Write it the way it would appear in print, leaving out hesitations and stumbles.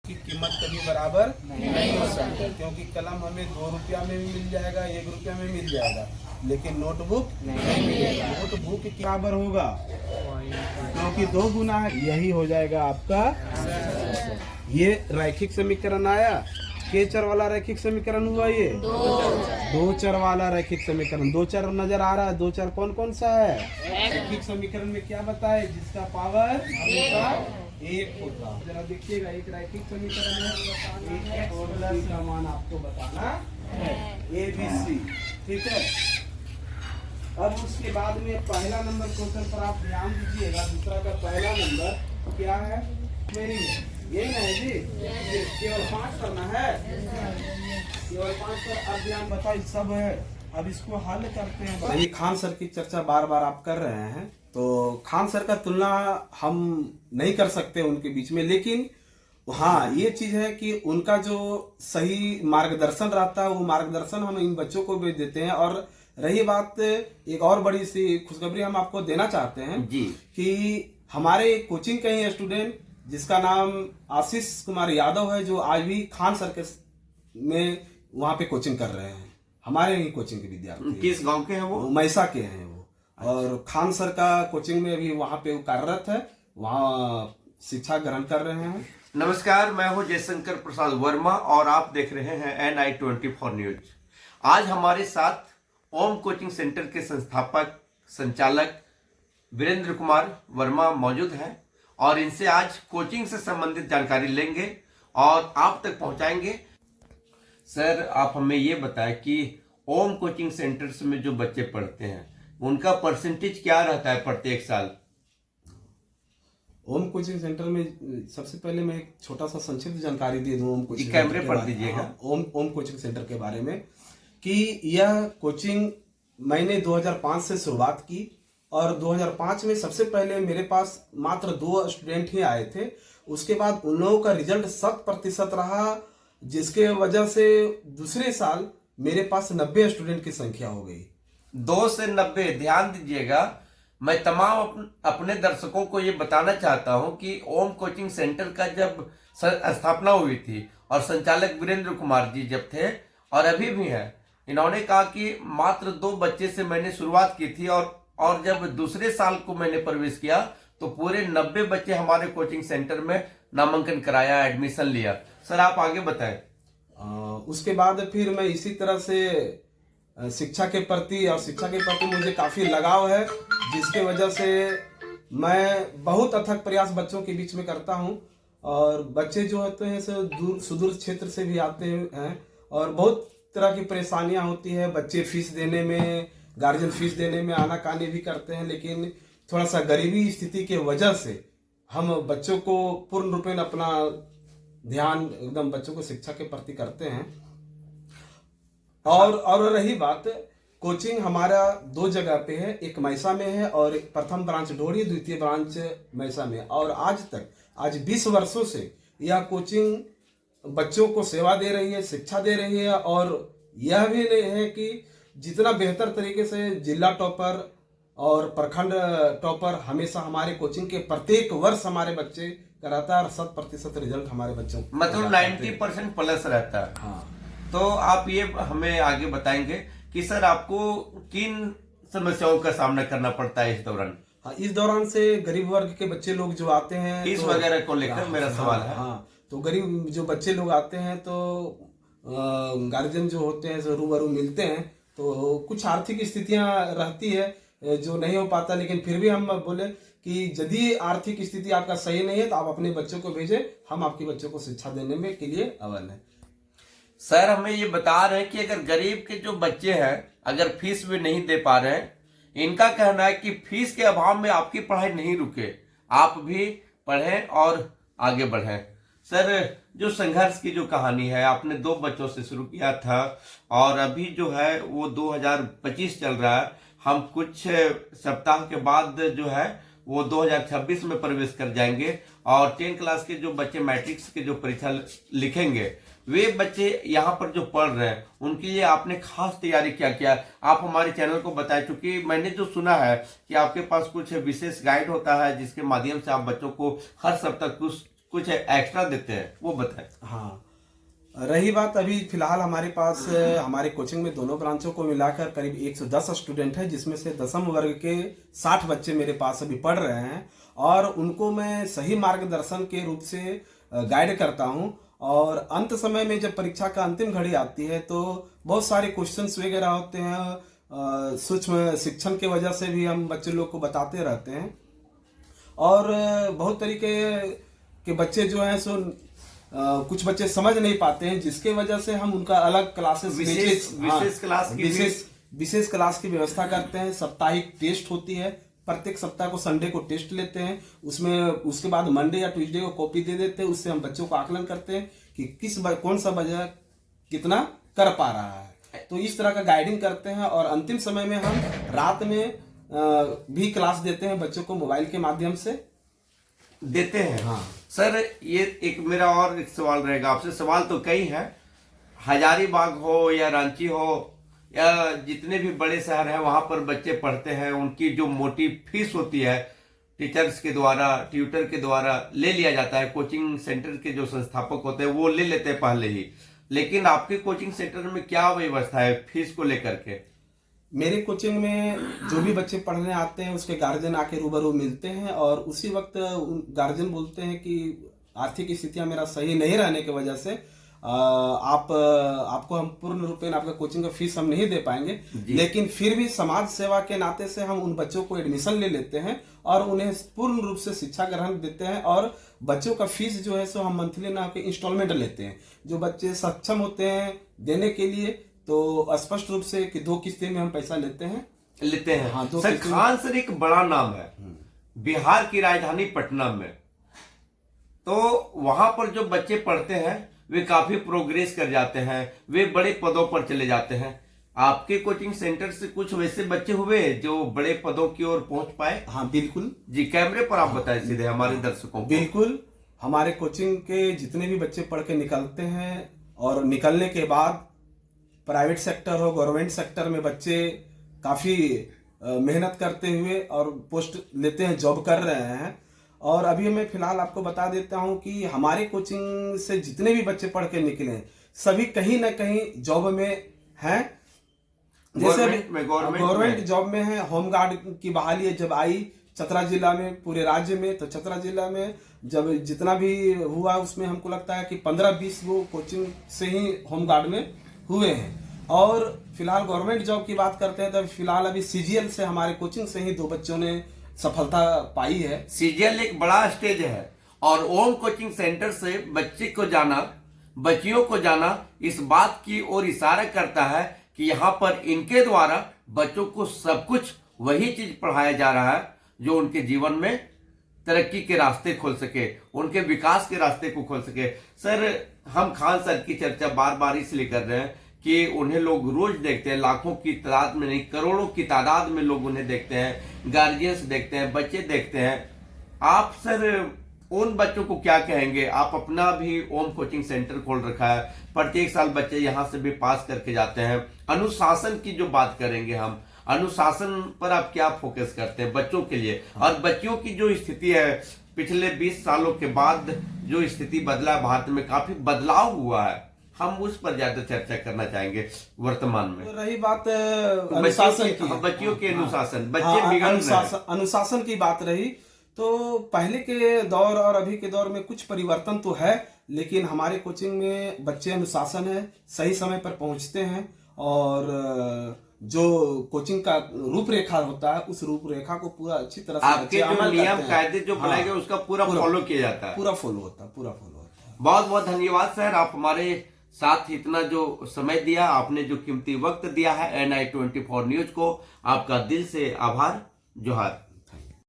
की कीमत कभी बराबर नहीं हो सकती, क्योंकि कलम हमें 2 रुपया में भी मिल जाएगा, 1 रुपया में मिल जाएगा, लेकिन नोटबुक नहीं मिलेगा। नोटबुक के बराबर होगा, क्योंकि 2 गुना है, यही हो जाएगा आपका। ये रैखिक समीकरण आया, के चर वाला रैखिक समीकरण हुआ, ये 2 चर वाला रैखिक समीकरण। 2 चर नजर आ रहा है, 2 चर कौन कौन सा है? रैखिक समीकरण में क्या बताए, जिसका पावर हमेशा 1 होता। जरा देखिएगा, एक रैखिक समीकरण है, x प्लस का मान आपको बताना है, ABC, ठीक है। अब उसके बाद में पहला नंबर क्वेश्चन पर आप ध्यान दीजिएगा। दूसरा का पहला नंबर क्या है, मेरी ये है जी, केवल 5 करना है, केवल 5 पर। अब ध्यान बताइए, सब है, अब इसको हल करते हैं। ये खान सर की चर्चा बार बार आप कर रहे हैं, तो खान सर का तुलना हम नहीं कर सकते उनके बीच में, लेकिन हाँ ये चीज है कि उनका जो सही मार्गदर्शन रहता है, वो मार्गदर्शन हम इन बच्चों को भी देते हैं। और रही बात, एक और बड़ी सी खुशखबरी हम आपको देना चाहते हैं जी, कि हमारे कोचिंग के ही स्टूडेंट जिसका नाम आशीष कुमार यादव है, जो आज भी खान सर के में वहाँ पे कोचिंग कर रहे हैं, हमारे ही कोचिंग के विद्यार्थी। किस गांव के हैं वो? मैसा के हैं वो। अच्छा। और खान सर का कोचिंग में अभी वहाँ पे कार्यरत है, वहाँ शिक्षा ग्रहण कर रहे हैं। नमस्कार, मैं हूँ जयशंकर प्रसाद वर्मा और आप देख रहे हैं NI24 न्यूज। आज हमारे साथ ओम कोचिंग सेंटर के संस्थापक संचालक वीरेंद्र कुमार वर्मा मौजूद हैं और इनसे आज कोचिंग से संबंधित जानकारी लेंगे और आप तक पहुंचाएंगे। सर, आप हमें ये बताएं कि ओम कोचिंग सेंटर्स में जो बच्चे पढ़ते हैं उनका परसेंटेज क्या रहता है प्रत्येक साल? ओम कोचिंग सेंटर में सबसे पहले मैं एक छोटा सा संक्षिप्त जानकारी दे दूं ओम कोचिंग कैमरे पर दीजिएगा। ओम कोचिंग सेंटर के बारे में, कि यह कोचिंग मैंने 2005 से शुरुआत की और 2005 में सबसे पहले मेरे पास मात्र 2 स्टूडेंट ही आए थे। उसके बाद उन लोगों का रिजल्ट 100% रहा, जिसके वजह से दूसरे साल मेरे पास 90 स्टूडेंट की संख्या हो गई। 2 से 90, ध्यान दीजिएगा। मैं तमाम अपने दर्शकों को ये बताना चाहता हूं कि ओम कोचिंग सेंटर का जब स्थापना हुई थी और संचालक वीरेंद्र कुमार जी जब थे और अभी भी हैं, इन्होंने कहा कि मात्र 2 बच्चे से मैंने शुरुआत की थी और जब दूसरे साल को मैंने प्रवेश किया तो पूरे 90 बच्चे हमारे कोचिंग सेंटर में नामांकन कराया, एडमिशन लिया। सर, आप आगे बताएं। उसके बाद फिर मैं इसी तरह से शिक्षा के प्रति मुझे काफी लगाव है, जिसके वजह से मैं बहुत अथक प्रयास बच्चों के बीच में करता हूं। और बच्चे जो होते हैं सो दूर सुदूर क्षेत्र से भी आते हैं और बहुत तरह की परेशानियां होती है। बच्चे फीस देने में, गार्जियन फीस देने में आनाकानी भी करते हैं, लेकिन थोड़ा सा गरीबी स्थिति के वजह से हम बच्चों को पूर्ण रूपेण अपना ध्यान एकदम बच्चों को शिक्षा के प्रति करते हैं। और रही बात, कोचिंग हमारा 2 जगह पे है, एक मैसा में है और एक प्रथम ब्रांच ढोरी, द्वितीय ब्रांच मैसा में। और आज 20 वर्षों से यह कोचिंग बच्चों को सेवा दे रही है, शिक्षा दे रही है। और यह भी नहीं है कि जितना बेहतर तरीके से जिला टॉपर और प्रखंड टॉपर हमेशा हमारे कोचिंग के प्रत्येक वर्ष हमारे बच्चे कराता है और 100% रिजल्ट हमारे बच्चों मतलब 90% प्लस रहता है। हाँ। तो आप ये हमें आगे बताएंगे कि सर आपको किन समस्याओं का सामना करना पड़ता है इस दौरान? हाँ, इस दौरान से गरीब वर्ग के बच्चे लोग जो आते हैं, फीस वगैरह को लेकर मेरा सवाल है। हाँ, तो गरीब जो बच्चे लोग आते हैं तो गार्जियन जो होते हैं जो रूबरू मिलते हैं, तो कुछ आर्थिक स्थितियां रहती है जो नहीं हो पाता। लेकिन फिर भी हम बोले कि यदि आर्थिक स्थिति आपका सही नहीं है तो आप अपने बच्चों को भेजें, हम आपके बच्चों को शिक्षा देने में के लिए अव्वल है। सर, हमें ये बता रहे हैं कि अगर गरीब के जो बच्चे हैं अगर फीस भी नहीं दे पा रहे हैं, इनका कहना है कि फीस के अभाव में आपकी पढ़ाई नहीं रुके, आप भी पढ़ें और आगे बढ़ें। सर, जो संघर्ष की जो कहानी है, आपने 2 बच्चों से शुरू किया था और अभी जो है वो 2025 चल रहा है। हम कुछ सप्ताह के बाद जो है वो 2026 में प्रवेश कर जाएंगे और 10 क्लास के जो बच्चे मैट्रिक्स के जो परीक्षा लिखेंगे, वे बच्चे यहाँ पर जो पढ़ रहे हैं उनके लिए आपने खास तैयारी क्या किया? आप हमारे चैनल को बता चुकी, मैंने जो सुना है कि आपके पास कुछ विशेष गाइड होता है जिसके माध्यम से आप बच्चों को हर सप्ताह कुछ कुछ एक्स्ट्रा देते हैं, वो बताएं। हाँ, रही बात अभी फिलहाल हमारे पास हमारे कोचिंग में दोनों ब्रांचों को मिलाकर करीब 110 स्टूडेंट हैं, जिसमें से दसम वर्ग के 60 बच्चे मेरे पास अभी पढ़ रहे हैं और उनको मैं सही मार्गदर्शन के रूप से गाइड करता हूं। और अंत समय में जब परीक्षा का अंतिम घड़ी आती है तो बहुत सारे क्वेश्चंस वगैरह होते हैं, सूक्ष्म शिक्षण के वजह से भी हम बच्चे लोग को बताते रहते हैं। और बहुत तरीके के बच्चे जो हैं सो कुछ बच्चे समझ नहीं पाते हैं, जिसके वजह से हम उनका अलग क्लासेस विशेष क्लास की व्यवस्था करते हैं। साप्ताहिक टेस्ट होती है, प्रत्येक सप्ताह को संडे को टेस्ट लेते हैं, उसमें उसके बाद मंडे या ट्यूसडे को कॉपी दे देते हैं। उससे हम बच्चों को आकलन करते हैं कि कौन सा बच्चा कितना कर पा रहा है। तो इस तरह का गाइडिंग करते हैं और अंतिम समय में हम रात में भी क्लास देते हैं बच्चों को, मोबाइल के माध्यम से देते हैं। हाँ सर, ये एक मेरा और एक सवाल रहेगा आपसे। सवाल तो कई है, हजारीबाग हो या रांची हो या जितने भी बड़े शहर हैं वहां पर बच्चे पढ़ते हैं, उनकी जो मोटी फीस होती है टीचर्स के द्वारा, ट्यूटर के द्वारा ले लिया जाता है। कोचिंग सेंटर के जो संस्थापक होते हैं वो ले लेते हैं पहले ही, लेकिन आपके कोचिंग सेंटर में क्या व्यवस्था है फीस को लेकर के? मेरे कोचिंग में जो भी बच्चे पढ़ने आते हैं उसके गार्जियन आके रूबरू मिलते हैं और उसी वक्त गार्जियन बोलते हैं कि आर्थिक स्थितियां मेरा सही नहीं रहने की वजह से आपको हम पूर्ण रूपेण आपका कोचिंग का फीस हम नहीं दे पाएंगे, लेकिन फिर भी समाज सेवा के नाते से हम उन बच्चों को एडमिशन ले लेते हैं और उन्हें पूर्ण रूप से शिक्षा ग्रहण देते हैं। और बच्चों का फीस जो है सो हम मंथली ना के इंस्टॉलमेंट लेते हैं। जो बच्चे सक्षम होते हैं देने के लिए तो स्पष्ट रूप से कि 2 किस्तें में हम पैसा लेते हैं। हाँ, सर खान सर एक बड़ा नाम है बिहार की राजधानी पटना में, तो वहां पर जो बच्चे पढ़ते हैं वे काफी प्रोग्रेस कर जाते हैं, वे बड़े पदों पर चले जाते हैं। आपके कोचिंग सेंटर से कुछ वैसे बच्चे हुए जो बड़े पदों की ओर पहुंच पाए? हाँ बिल्कुल जी, कैमरे पर आप बताएं सीधे हमारे दर्शकों को। बिल्कुल, हमारे कोचिंग के जितने भी बच्चे पढ़ के निकलते हैं और निकलने के बाद प्राइवेट सेक्टर हो गवर्नमेंट सेक्टर में बच्चे काफी मेहनत करते हुए और पोस्ट लेते हैं, जॉब कर रहे हैं। और अभी मैं फिलहाल आपको बता देता हूं कि हमारे कोचिंग से जितने भी बच्चे पढ़ के निकले सभी कहीं ना कहीं जॉब में हैं। जैसे गवर्नमेंट जॉब में है। होमगार्ड की बहाली जब आई चतरा जिला में, पूरे राज्य में, तो चतरा जिला में जब जितना भी हुआ उसमें हमको लगता है कि 15-20 वो कोचिंग से ही होमगार्ड में हुए हैं। और फिलहाल गवर्नमेंट जॉब की बात करते हैं तो फिलहाल अभी सीजीएल से हमारे कोचिंग से ही 2 बच्चों ने सफलता पाई है। सीजीएल एक बड़ा स्टेज है और ओम कोचिंग सेंटर से बच्चे को जाना, बच्चियों को जाना इस बात की ओर इशारा करता है कि यहाँ पर इनके द्वारा बच्चों को सब कुछ वही चीज पढ़ाया जा रहा है जो उनके जीवन में तरक्की के रास्ते खोल सके, उनके विकास के रास्ते को खोल सके। सर, हम खान सर की चर्चा बार बार इसलिए कर रहे हैं कि उन्हें लोग रोज देखते हैं, लाखों की तादाद में नहीं करोड़ों की तादाद में लोग उन्हें देखते हैं, गार्जियंस देखते हैं, बच्चे देखते हैं। आप सर उन बच्चों को क्या कहेंगे? आप अपना भी ओम कोचिंग सेंटर खोल रखा है, प्रत्येक साल बच्चे यहाँ से भी पास करके जाते हैं। अनुशासन की जो बात करेंगे हम, अनुशासन पर आप क्या फोकस करते हैं बच्चों के लिए? और बच्चों की जो स्थिति है पिछले 20 सालों के बाद जो स्थिति बदला है, भारत में काफी बदलाव हुआ है, हम उस पर ज्यादा चर्चा करना चाहेंगे वर्तमान में। तो रही बात अनुशासन की, बच्चियों के अनुशासन, बच्चे बिगड़ रहे हैं, अनुशासन की बात रही तो पहले के दौर और अभी के दौर में कुछ परिवर्तन तो है, लेकिन हमारे कोचिंग में बच्चे अनुशासन है, सही समय पर पहुंचते हैं और जो कोचिंग का रूपरेखा होता है उस रूपरेखा को पूरा अच्छी तरह से आपके जो नियम कायदे जो बनाए गए उसका पूरा फॉलो किया जाता है, पूरा फॉलो होता है। बहुत बहुत धन्यवाद सर, आप हमारे साथ इतना जो समय दिया, आपने जो कीमती वक्त दिया है NI 24 न्यूज को, आपका दिल से आभार। जोहार।